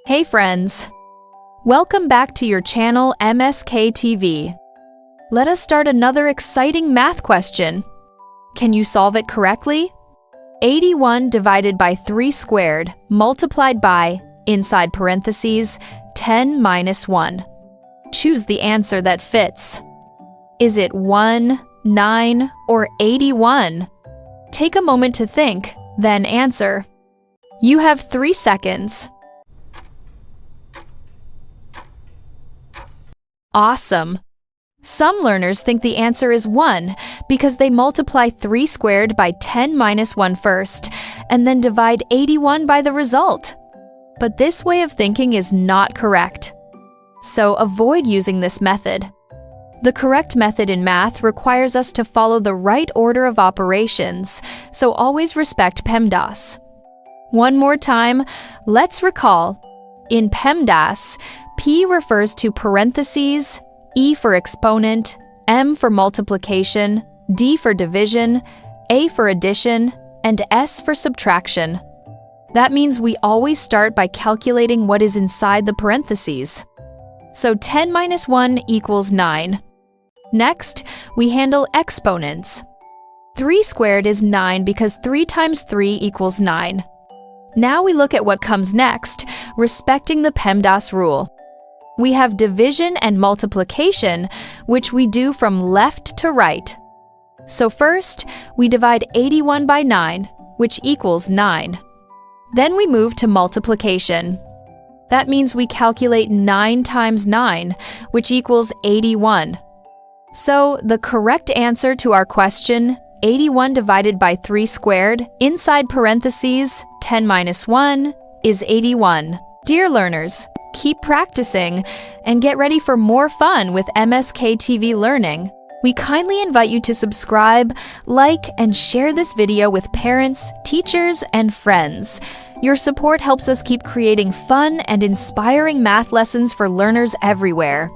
Hey friends! Welcome back to your channel MSKTV. Let us start another exciting math question. Can you solve it correctly? 81 divided by 3 squared multiplied by, inside parentheses, 10 minus 1. Choose the answer that fits. Is it 1, 9, or 81? Take a moment to think, then answer. You have 3 seconds. Awesome! Some learners think the answer is 1 because they multiply 3 squared by 10 minus 1 first, and then divide 81 by the result. But this way of thinking is not correct. So avoid using this method. The correct method in math requires us to follow the right order of operations, so always respect PEMDAS. One more time, let's recall. In PEMDAS, P refers to parentheses, E for exponent, M for multiplication, D for division, A for addition, and S for subtraction. That means we always start by calculating what is inside the parentheses. So 10 minus 1 equals 9. Next, we handle exponents. 3 squared is 9 because 3 times 3 equals 9. Now we look at what comes next, respecting the PEMDAS rule. We have division and multiplication, which we do from left to right. So first, we divide 81 by 9, which equals 9. Then we move to multiplication. That means we calculate 9 times 9, which equals 81. So the correct answer to our question, 81 divided by 3 squared, inside parentheses, 10 minus 1, is 81. Dear learners, keep practicing and get ready for more fun with MSKTV Learning. We kindly invite you to subscribe, like, and share this video with parents, teachers, and friends. Your support helps us keep creating fun and inspiring math lessons for learners everywhere.